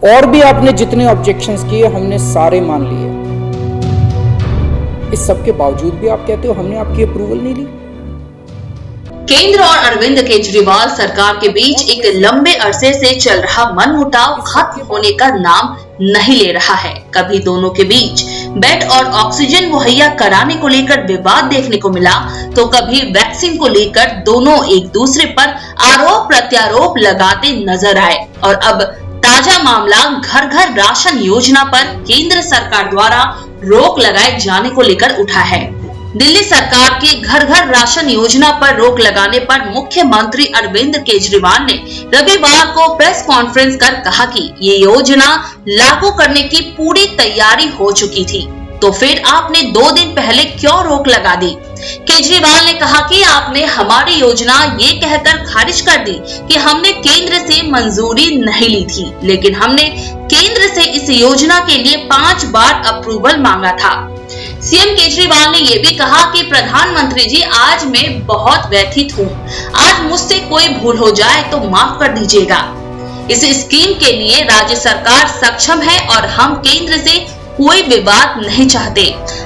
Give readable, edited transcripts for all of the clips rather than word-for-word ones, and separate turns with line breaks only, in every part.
और भी आपने जितने ऑब्जेक्शंस किए हमने सारे मान लिए। इस सब के बावजूद भी आप कहते हो हमने आपकी अप्रूवल नहीं ली।
केंद्र और अरविंद केजरीवाल सरकार के बीच एक लंबे अरसे से चल रहा मनमुटाव खत्म होने का नाम नहीं ले रहा है। कभी दोनों के बीच बेड और ऑक्सीजन मुहैया कराने को लेकर विवाद देखने को मिला, तो कभी वैक्सीन को लेकर दोनों एक दूसरे पर आरोप प्रत्यारोप लगाते नजर आए। और अब ताजा मामला घर घर राशन योजना पर केंद्र सरकार द्वारा रोक लगाए जाने को लेकर उठा है। दिल्ली सरकार की घर घर राशन योजना पर रोक लगाने पर मुख्यमंत्री अरविंद केजरीवाल ने रविवार को प्रेस कॉन्फ्रेंस कर कहा कि ये योजना लागू करने की पूरी तैयारी हो चुकी थी, तो फिर आपने 2 दिन पहले क्यों रोक लगा दी। केजरीवाल ने कहा कि आपने हमारी योजना ये कहकर खारिज कर दी कि हमने केंद्र से मंजूरी नहीं ली थी, लेकिन हमने केंद्र से इस योजना के लिए 5 बार अप्रूवल मांगा था। सीएम केजरीवाल ने ये भी कहा कि प्रधानमंत्री जी, आज मैं बहुत व्यथित हूँ। आज मुझसे कोई भूल हो जाए तो माफ कर दीजिएगा। इस स्कीम के लिए राज्य सरकार सक्षम है और हम केंद्र से कोई विवाद नहीं चाहते।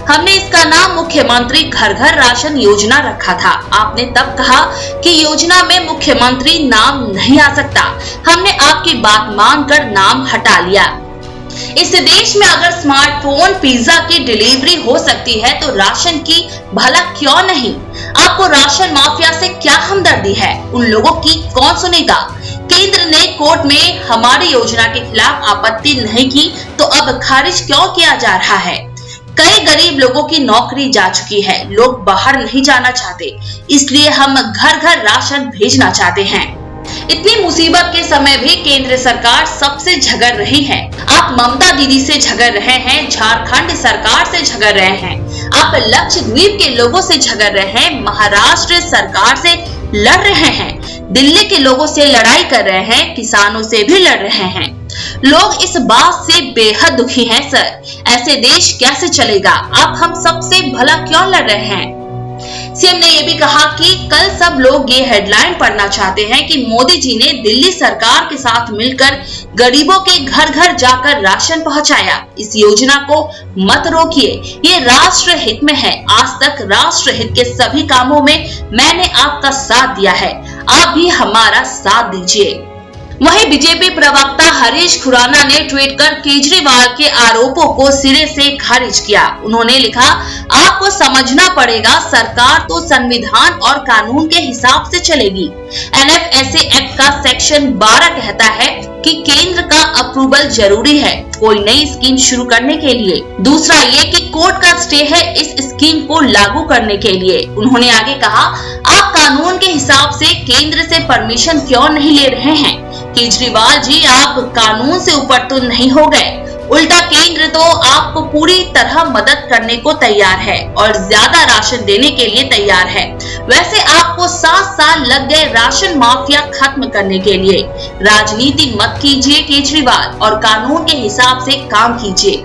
हमने इसका नाम मुख्यमंत्री घर घर राशन योजना रखा था। आपने तब कहा कि योजना में मुख्यमंत्री नाम नहीं आ सकता। हमने आपकी बात मानकर नाम हटा लिया। इस देश में अगर स्मार्टफोन पिज्जा की डिलीवरी हो सकती है तो राशन की भला क्यों नहीं। आपको राशन माफिया से क्या हमदर्दी है? उन लोगों की कौन सुनेगा? केंद्र ने कोर्ट में हमारी योजना के खिलाफ आपत्ति नहीं की, तो अब खारिज क्यों किया जा रहा है? कई गरीब लोगों की नौकरी जा चुकी है, लोग बाहर नहीं जाना चाहते, इसलिए हम घर घर राशन भेजना चाहते हैं। इतनी मुसीबत के समय भी केंद्र सरकार सबसे झगड़ रही है। आप ममता दीदी से झगड़ रहे हैं, झारखंड सरकार से झगड़ रहे हैं, आप लक्षद्वीप के लोगों से झगड़ रहे हैं, महाराष्ट्र सरकार से लड़ रहे हैं, दिल्ली के लोगों से लड़ाई कर रहे हैं, किसानों से भी लड़ रहे हैं। लोग इस बात से बेहद दुखी हैं। सर, ऐसे देश कैसे चलेगा? आप हम सबसे भला क्यों लड़ रहे हैं? सीएम ने यह भी कहा कि कल सब लोग ये हेडलाइन पढ़ना चाहते हैं कि मोदी जी ने दिल्ली सरकार के साथ मिलकर गरीबों के घर घर जाकर राशन पहुंचाया। इस योजना को मत रोकिए, ये राष्ट्र हित में है। आज तक राष्ट्र हित के सभी कामों में मैंने आपका साथ दिया है, आप भी हमारा साथ दीजिए। वहीं बीजेपी प्रवक्ता हरीश खुराना ने ट्वीट कर केजरीवाल के आरोपों को सिरे से खारिज किया। उन्होंने लिखा, आपको समझना पड़ेगा, सरकार तो संविधान और कानून के हिसाब से चलेगी। एनएफएसए एक्ट का सेक्शन 12 कहता है कि केंद्र का अप्रूवल जरूरी है कोई नई स्कीम शुरू करने के लिए। दूसरा ये कि कोर्ट का स्टे है इस स्कीम को लागू करने के लिए। उन्होंने आगे कहा, आप कानून के हिसाब से केंद्र से परमिशन क्यों नहीं ले रहे हैं? केजरीवाल जी, आप कानून से ऊपर तो नहीं हो गए, उल्टा केंद्र तो आपको पूरी तरह मदद करने को तैयार है और ज्यादा राशन देने के लिए तैयार है। वैसे आपको 7 साल लग गए राशन माफिया खत्म करने के लिए। राजनीति मत कीजिए केजरीवाल, और कानून के हिसाब से काम कीजिए।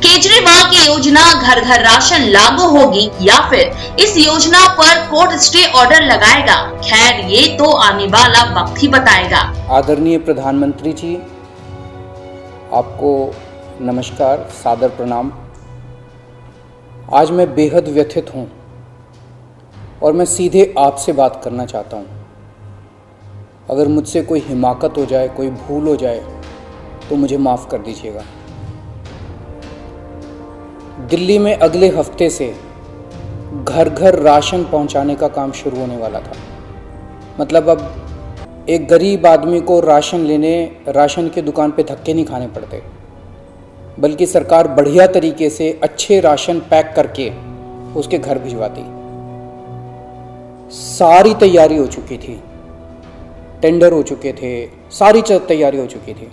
केजरीवाल की योजना घर घर राशन लागू होगी या फिर इस योजना पर कोर्ट स्टे ऑर्डर लगाएगा, खैर ये तो आने वाला वक्त ही बताएगा।
आदरणीय प्रधानमंत्री जी, आपको नमस्कार, सादर प्रणाम। आज मैं बेहद व्यथित हूँ और मैं सीधे आपसे बात करना चाहता हूँ। अगर मुझसे कोई हिमाकत हो जाए, कोई भूल हो जाए तो मुझे माफ़ कर दीजिएगा। दिल्ली में अगले हफ्ते से घर घर राशन पहुंचाने का काम शुरू होने वाला था। मतलब अब एक गरीब आदमी को राशन की दुकान पे धक्के नहीं खाने पड़ते, बल्कि सरकार बढ़िया तरीके से अच्छे राशन पैक करके उसके घर भिजवाती। सारी तैयारी हो चुकी थी, टेंडर हो चुके थे, सारी तैयारी हो चुकी थी।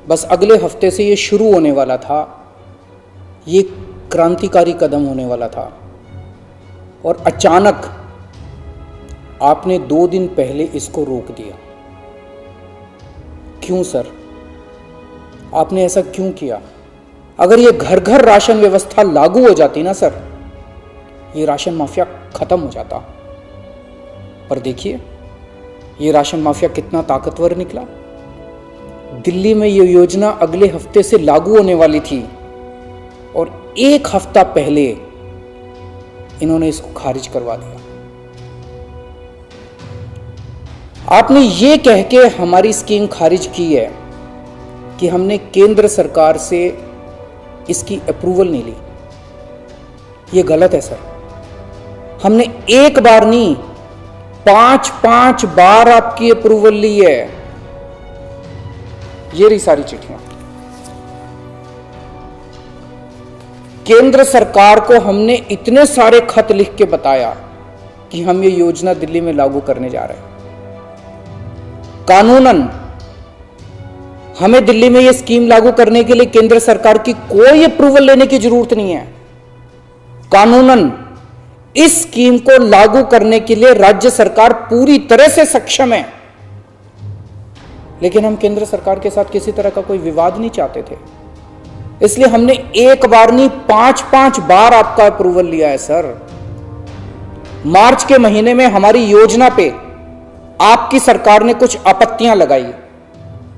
बस अगले हफ्ते से ये शुरू होने वाला था। ये क्रांतिकारी कदम होने वाला था और अचानक आपने 2 दिन पहले इसको रोक दिया। क्यों सर? आपने ऐसा क्यों किया? अगर ये घर घर राशन व्यवस्था लागू हो जाती ना सर, ये राशन माफिया खत्म हो जाता। पर देखिए ये राशन माफिया कितना ताकतवर निकला। दिल्ली में ये योजना अगले हफ्ते से लागू होने वाली थी और एक हफ्ता पहले इन्होंने इसको खारिज करवा दिया। आपने ये कह के हमारी स्कीम खारिज की है कि हमने केंद्र सरकार से इसकी अप्रूवल नहीं ली। ये गलत है सर। हमने एक बार नहीं, 5 बार आपकी अप्रूवल ली है। ये रही सारी चिट्ठियां। केंद्र सरकार को हमने इतने सारे खत लिख के बताया कि हम ये योजना दिल्ली में लागू करने जा रहे हैं। कानूनन हमें दिल्ली में ये स्कीम लागू करने के लिए केंद्र सरकार की कोई अप्रूवल लेने की जरूरत नहीं है। कानूनन इस स्कीम को लागू करने के लिए राज्य सरकार पूरी तरह से सक्षम है, लेकिन हम केंद्र सरकार के साथ किसी तरह का कोई विवाद नहीं चाहते थे, इसलिए हमने एक बार नहीं 5 बार आपका अप्रूवल लिया है सर। मार्च के महीने में हमारी योजना पे आपकी सरकार ने कुछ आपत्तियां लगाई,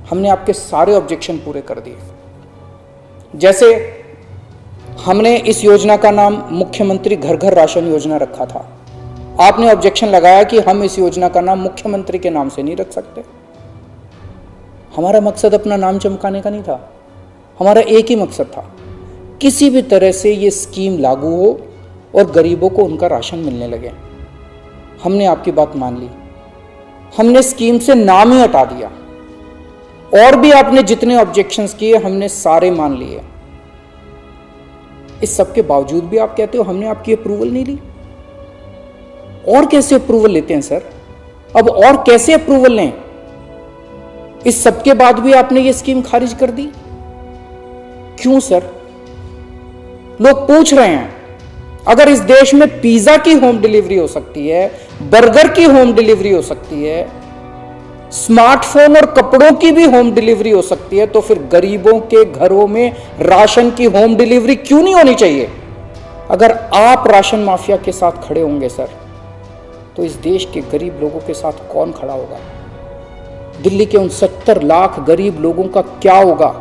हमने आपके सारे ऑब्जेक्शन पूरे कर दिए। जैसे हमने इस योजना का नाम मुख्यमंत्री घर घर राशन योजना रखा था। आपने ऑब्जेक्शन लगाया कि हम इस योजना का नाम मुख्यमंत्री के नाम से नहीं रख सकते। हमारा मकसद अपना नाम चमकाने का नहीं था, हमारा एक ही मकसद था, किसी भी तरह से ये स्कीम लागू हो और गरीबों को उनका राशन मिलने लगे। हमने आपकी बात मान ली, हमने स्कीम से नाम ही हटा दिया, और भी आपने जितने ऑब्जेक्शंस किए हमने सारे मान लिए। इस सब के बावजूद भी आप कहते हो हमने आपकी अप्रूवल नहीं ली। और कैसे अप्रूवल लेते हैं सर? अब और कैसे अप्रूवल लें? इस सब के बाद भी आपने ये स्कीम खारिज कर दी, क्यों सर? लोग पूछ रहे हैं, अगर इस देश में पिज्जा की होम डिलीवरी हो सकती है, बर्गर की होम डिलीवरी हो सकती है, स्मार्टफोन और कपड़ों की भी होम डिलीवरी हो सकती है, तो फिर गरीबों के घरों में राशन की होम डिलीवरी क्यों नहीं होनी चाहिए? अगर आप राशन माफिया के साथ खड़े होंगे सर, तो इस देश के गरीब लोगों के साथ कौन खड़ा होगा? दिल्ली के उन 70 लाख गरीब लोगों का क्या होगा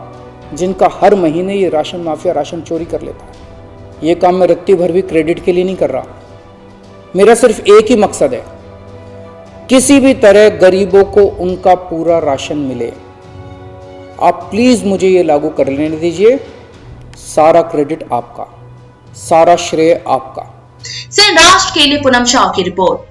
जिनका हर महीने ये राशन माफिया राशन चोरी कर लेता है? ये काम मैं रत्ती भर भी क्रेडिट के लिए नहीं कर रहा। मेरा सिर्फ एक ही मकसद है, किसी भी तरह गरीबों को उनका पूरा राशन मिले। आप प्लीज मुझे ये लागू कर लेने दीजिए। सारा क्रेडिट आपका, सारा श्रेय आपका।
से राष्ट्र के लिए पूनम शाह की रिपोर्ट।